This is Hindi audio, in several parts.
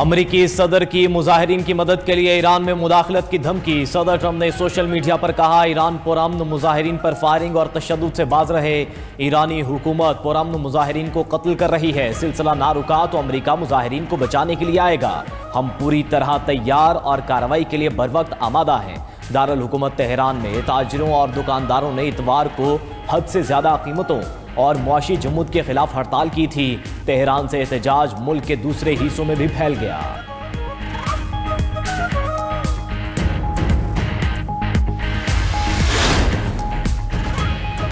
अमरीकी सदर की मुजाहिरीन की मदद के लिए ईरान में मुदाखलत की धमकी। सदर ट्रंप ने सोशल मीडिया पर कहा, ईरान पुरअमन मुजाहिरीन पर फायरिंग और तशद्दुद से बाज रहे। ईरानी हुकूमत पुरअमन मुजाहिरीन को कत्ल कर रही है। सिलसिला ना रुका तो अमरीका मुजाहिरीन को बचाने के लिए आएगा। हम पूरी तरह तैयार और कार्रवाई के लिए बरवक्त आमादा हैं। दारुल हुकूमत तेहरान में ताजिरों और दुकानदारों ने इतवार को हद से ज्यादा कीमतों और मुआशी जमूद के खिलाफ हड़ताल की थी। तेहरान से एहतजाज मुल्क के दूसरे हिस्सों में भी फैल गया।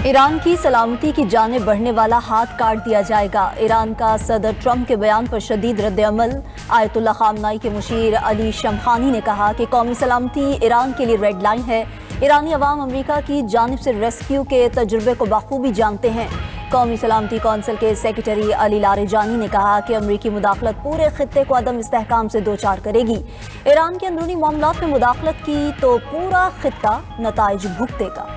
ईरान की सलामती की जानिब बढ़ने वाला हाथ काट दिया जाएगा। ईरान का सदर ट्रंप के बयान पर शदीद रद्द-ए-अमल। आयतुल्लाह खामनाई के मुशीर अली शमखानी ने कहा कि कौमी सलामती ईरान के लिए रेड लाइन है। ईरानी अवाम अमरीका की जानिब से रेस्क्यू के तजुर्बे को बखूबी जानते हैं। कौमी सलामती कौंसिल के सेक्रेटरी अली लारेजानी ने कहा कि अमरीकी मुदाखलत पूरे खित्ते को अदम इस्तेहकाम से दो चार करेगी। ईरान के अंदरूनी मामलात में मुदाखलत की तो पूरा खित्ता नताइज भुगतेगा।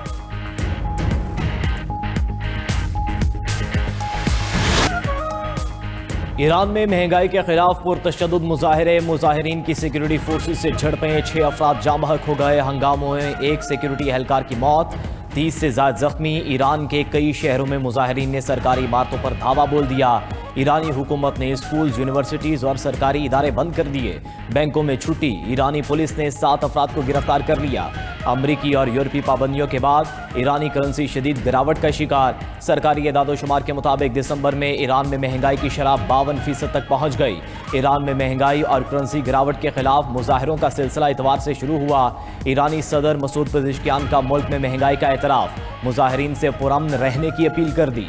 ईरान में महंगाई के खिलाफ पुरतशद्दुद मुजाहिरे, मुजाहिरीन की सिक्योरिटी फोर्सेस से झड़पें, 6 अफराद जाँ बहक हो गए। हंगामों में 1 सिक्योरिटी एहलकार की मौत, 30 से ज्यादा जख्मी। ईरान के कई शहरों में मुजाहिरीन ने सरकारी इमारतों पर धावा बोल दिया। ईरानी हुकूमत ने स्कूल, यूनिवर्सिटीज और सरकारी इदारे बंद कर दिए। बैंकों में छुट्टी। ईरानी पुलिस ने 7 अफराद को गिरफ्तार कर लिया। अमरीकी और यूरोपीय पाबंदियों के बाद ईरानी करेंसी शदीद गिरावट का शिकार। सरकारी एदाद-ओ-शुमार के मुताबिक दिसंबर में ईरान में महंगाई की शरह 52% तक पहुंच गई। ईरान में महंगाई और करेंसी गिरावट के खिलाफ मुजाहिरों का सिलसिला इतवार से शुरू हुआ। ईरानी सदर मसूद पेज़ेश्कियान का मुल्क में महंगाई का एतराफ, मुजाहिरीन से पुरअमन रहने की अपील कर दी।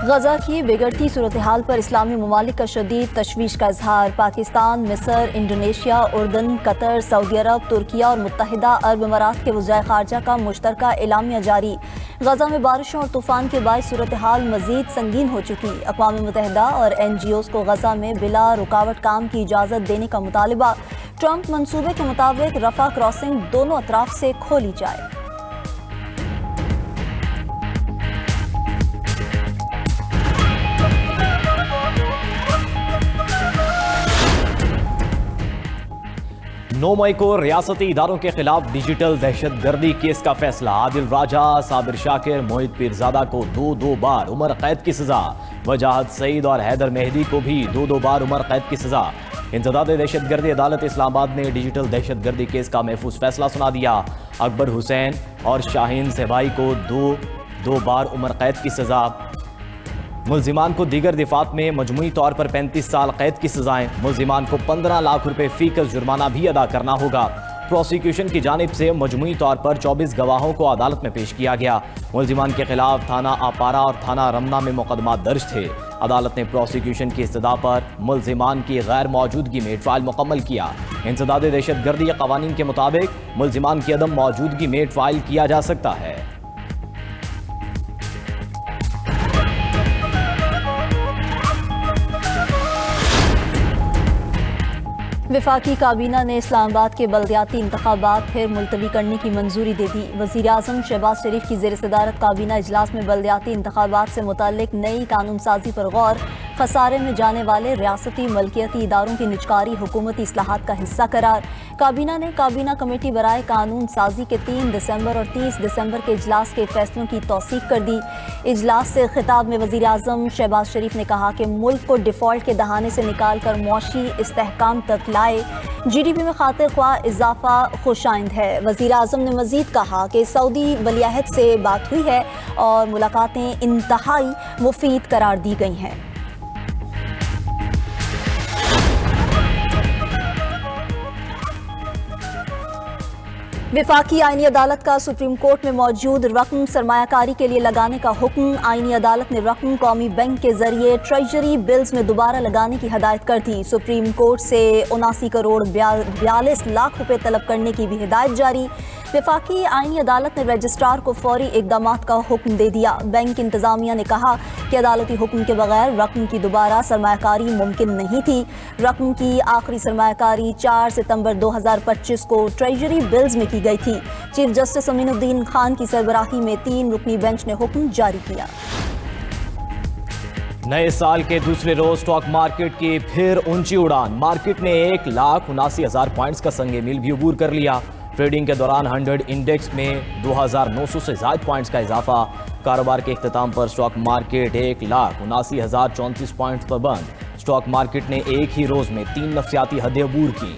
गजा की बिगड़ती सूरत हाल पर इस्लामी ममालिक का शदीद तशवीश का इजहार। पाकिस्तान, मिस्र, इंडोनेशिया, उर्दन, कतर, सऊदी अरब, तुर्किया और मुत्तहिदा अरब अमारात के वज़ीर ख़ारजा का मुश्तरका एलामिया जारी। गजा में बारिशों और तूफ़ान के बाद सूरत हाल मज़ीद संगीन हो चुकी। अक़वाम मुत्तहिदा और NGOs को गजा में बिला रुकावट काम की इजाज़त देने का मुतालबा। ट्रंप मंसूबे के मुताबिक रफ़ा क्रॉसिंग दोनों अतराफ से खोली जाए। नौ मई को रियासती इदारों के खिलाफ डिजिटल दहशतगर्दी केस का फैसला। आदिल राजा, साबिर शाकिर, मोहित पीरजादा को 2-2 बार उम्र कैद की सजा। वजाहत सईद और हैदर मेहदी को भी 2-2 बार उम्र कैद की सजा। इंसदाद दहशतगर्दी अदालत इस्लामाबाद ने डिजिटल दहशतगर्दी केस का महफूज फैसला सुना दिया। अकबर हुसैन और शाहीन सेबाई को 2-2 बार उम्र कैद की सजा। मुल्जिमान को दीगर दिफात में मजमूई तौर पर 35 साल कैद की सजाएं। मुल्जिमान को 15 लाख रुपए फीकस जुर्माना भी अदा करना होगा। प्रोसिक्यूशन की जानिब से मजमूई तौर पर 24 गवाहों को अदालत में पेश किया गया। मुल्जिमान के खिलाफ थाना आपारा और थाना रमना में मुकदमा दर्ज थे। अदालत ने प्रोसिक्यूशन की इस्तदा पर मुल्जिमान की गैर मौजूदगी में ट्रायल मुकम्मल किया। इंसदाद दहशतगर्दी कवानीन के मुताबिक मुल्जिमान की अदम मौजूदगी में ट्रायल किया जा सकता है। वफाकी काबीना ने इस्लामाबाद के बल्दियाती इंतखाबात फिर मुलतवी करने की मंजूरी दे दी। वज़ीर आज़म शहबाज शरीफ की ज़ेर सदारत काबीना इजलास में बल्दियाती इंतखाबात से मुताल्लिक नई कानून साजी पर गौर। खसारे में जाने वाले रियासती मलकियती इदारों की निजकारी हुकूमती इस्लाहात का हिस्सा करार। काबीना ने काबीना कमेटी बराए कानून साजी के 3 दिसंबर और 30 दिसंबर के इजलास के फैसलों की तौसीक कर दी। इजलास से खिताब में वज़ीर आज़म शहबाज शरीफ ने कहा कि मुल्क को डिफ़ॉल्ट के दहाने से निकाल कर मुआशी इस्तेहकाम तक लाए। GDP में खातिर ख्वाह इजाफा खुशाइंद है। वज़ीर आज़म ने मज़ीद कहा कि सऊदी वलीअहद से बात हुई है और मुलाकातें इंतहाई मुफीद करार दी गई हैं। विफाकी आईनी अदालत का सुप्रीम कोर्ट में मौजूद रकम सरमायाकारी के लिए लगाने का हुक्म। आईनी अदालत ने रकम कौमी बैंक के जरिए ट्रेजरी बिल्स में दोबारा लगाने की हदायत कर दी। सुप्रीम कोर्ट से 79 करोड़ 42 लाख रुपए तलब करने की भी हिदायत जारी। विफाकी आईनी अदालत ने रजिस्ट्रार को फौरी इकदाम का हुक्म दे दिया। बैंक इंतजामिया ने कहा कि अदालती हुक्म के बगैर रकम की दोबारा सरमायाकारी मुमकिन नहीं थी। रकम की आखिरी सरमायाकारी 4 सितंबर 2025 को ट्रेजरी बिल्स में की गई थी। चीफ जस्टिस अमीनुद्दीन खान की सरबराही में 3 रुकनी बेंच ने हुक्म जारी किया। नए साल के दूसरे रोज स्टॉक मार्केट की फिर ऊंची उड़ान। मार्केट ने 1,79,000 पॉइंट्स का संगे मील भी अबूर कर लिया। ट्रेडिंग के दौरान 100 इंडेक्स में 2,900 से ज्यादा पॉइंट्स का इजाफा। कारोबार के इख्तिताम पर स्टॉक मार्केट 1,79,034 पॉइंट्स पर बंद। स्टॉक मार्केट ने एक ही रोज में 3 नफ्सियाती हदें अबूर की।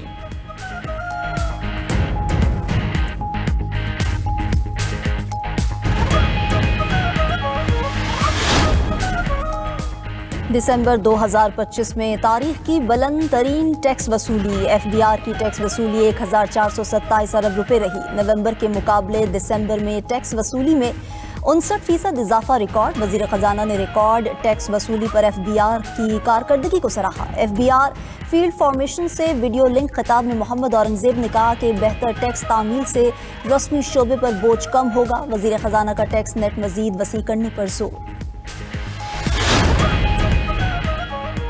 दिसंबर 2025 में तारीख की बुलंद तरीन टैक्स वसूली। एफबीआर की टैक्स वसूली 1,427 अरब रुपए रही। नवंबर के मुकाबले दिसंबर में टैक्स वसूली में 59% इजाफा रिकॉर्ड। वजीर खजाना ने रिकॉर्ड टैक्स वसूली पर एफबीआर की कारकर्दगी को सराहा। एफबीआर फील्ड फॉर्मेशन से वीडियो लिंक खिताब में मोहम्मद औरंगजेब ने कहा कि बेहतर टैक्स तामील से रस्मी शोबे पर बोझ कम होगा। वजीर खजाना का टैक्स नेट मजीद वसी करने पर जोर।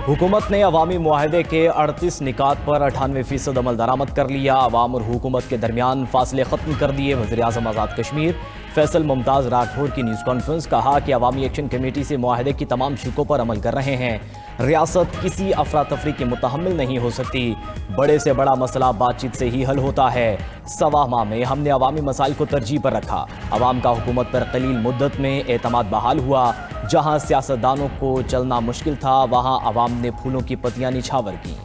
हुकूमत ने अवामी मुआहदे के 38 निकात पर 98% अमल दरामद कर लिया। अवाम और हुकूमत के दरमियान फासले खत्म कर दिए। वज़ीर-ए-आज़म आज़ाद कश्मीर फैसल मुमताज़ राठौर की न्यूज़ कॉन्फ्रेंस। कहा कि अवामी एक्शन कमेटी से मुआहदे की तमाम शिकों पर अमल कर रहे हैं। रियासत किसी अफरा तफरी की मुतहम्मिल नहीं हो सकती। बड़े से बड़ा मसला बातचीत से ही हल होता है। सवा माह में हमने अवामी मसाइल को तरजीह पर रखा। अवाम का हुकूमत पर कलील मुद्दत में एतमाद बहाल हुआ। जहां सियासतदानों को चलना मुश्किल था, वहां अवाम ने फूलों की पत्तियां निछावर की।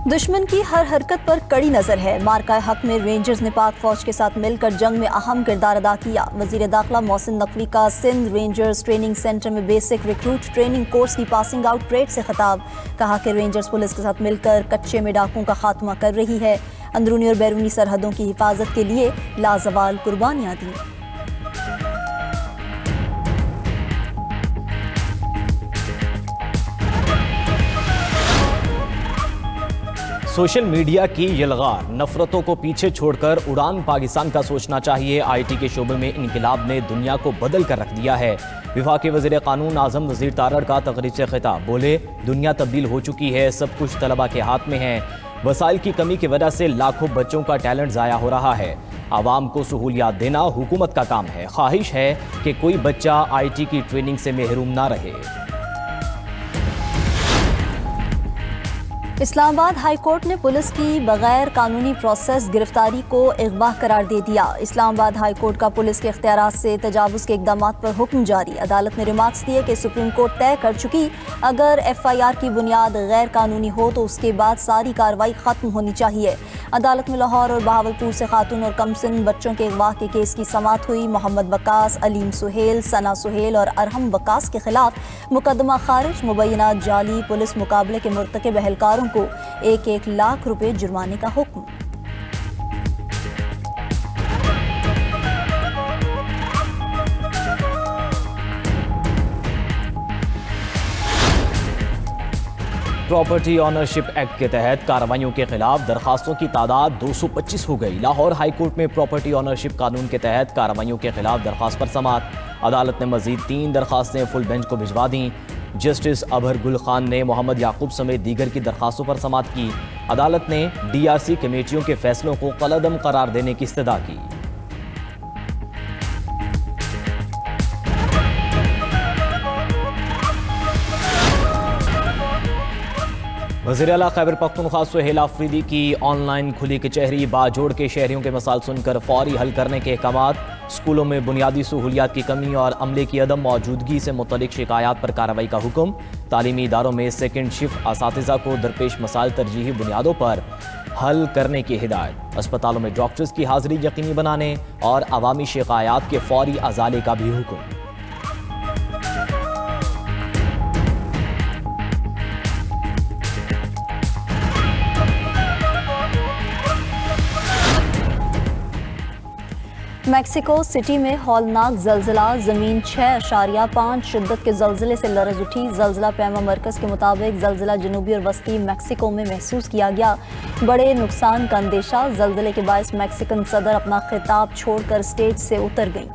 दुश्मन की हर हरकत पर कड़ी नजर है। मार्का हक में रेंजर्स ने पाक फौज के साथ मिलकर जंग में अहम किरदार अदा किया। वजीर दाखिला मोहसिन नकवी का सिंध रेंजर्स ट्रेनिंग सेंटर में बेसिक रिक्रूट ट्रेनिंग कोर्स की पासिंग आउट परेड से खिताब। कहा कि रेंजर्स पुलिस के साथ मिलकर कच्चे में डाकुओं का खात्मा कर रही है। अंदरूनी और बैरूनी सरहदों की हिफाजत के लिए लाजवाल कुर्बानियां दी। सोशल मीडिया की यलगार नफरतों को पीछे छोड़कर उड़ान पाकिस्तान का सोचना चाहिए। IT के शोबे में इनकलाब ने दुनिया को बदल कर रख दिया है। विफाकी वज़ीर कानून आज़म नज़ीर तारड़ का तकरीर से खिताब। बोले, दुनिया तब्दील हो चुकी है, सब कुछ तलबा के हाथ में है। वसाइल की कमी की वजह से लाखों बच्चों का टैलेंट ज़ाया हो रहा है। आवाम को सहूलियात देना हुकूमत का काम है। ख्वाहिश है कि कोई बच्चा IT की ट्रेनिंग से महरूम ना रहे। इस्लामाबाद हाई कोर्ट ने पुलिस की बगैर कानूनी प्रोसेस गिरफ्तारी को इग़वा करार दे दिया। इस्लामाबाद हाई कोर्ट का पुलिस के इख्तियारात से तजावुज़ के इक़दाम पर हुक्म जारी। अदालत ने रिमार्क्स दिए कि सुप्रीम कोर्ट तय कर चुकी अगर FIR की बुनियाद गैर कानूनी हो तो उसके बाद सारी कार्रवाई ख़त्म होनी चाहिए। अदालत में लाहौर और बहावलपुर से खातून और कमसिन बच्चों के अगवा के केस की समाअत हुई। मोहम्मद वकास, अलीम सुहेल, सना सुहेल और अरहम वकास के खिलाफ मुकदमा खारिज। मुबैना जाली पुलिस मुकाबले के मुर्तकिब एहलकारों को 1-1 लाख रुपए जुर्माने का हुक्म। प्रॉपर्टी ऑनरशिप एक्ट के तहत कार्रवाइयों के खिलाफ दरखास्तों की तादाद 225 हो गई। लाहौर हाई कोर्ट में प्रॉपर्टी ऑनरशिप कानून के तहत कार्रवाइयों के खिलाफ दरखास्त पर समाअत। अदालत ने मजीद 3 दरखास्तें फुल बेंच को भिजवा दी। जस्टिस अबहर गुल खान ने मोहम्मद याकूब समेत दीगर की दरखास्तों पर समाअत की। अदालत ने DRC कमेटियों के फैसलों को कलअदम करार देने की इस्तदा की। वज़ीर आला खैबर पख्तूनख्वा सुहेल आफरीदी की ऑनलाइन खुली कचहरी। बाजोड़ के शहरियों के मसाइल सुनकर फौरी हल करने के अहकाम। स्कूलों में बुनियादी सहूलियात की कमी और अमले की अदम मौजूदगी से मुतल्लिक शिकायत पर कार्रवाई का हुक्म। तालीमी इदारों में सेकेंड शिफ्ट असातिज़ा को दरपेश मसाइल तरजीही बुनियादों पर हल करने की हिदायत। अस्पतालों में डॉक्टर्स की हाजिरी यकीनी बनाने और अवामी शिकायत के फौरी अजाले का भी हुक्म। मैक्सिको सिटी में हौलनाक जलजिला, जमीन 6.5 शिद्दत के जलजिले से लरज उठी। जलजिला पैमा मरकज के मुताबिक जलजिला जनूबी और वस्ती मैक्सिको में महसूस किया गया। बड़े नुकसान का अंदेशा। जलजिले के बायस मैक्सिकन सदर अपना खिताब छोड़कर स्टेज से उतर गई।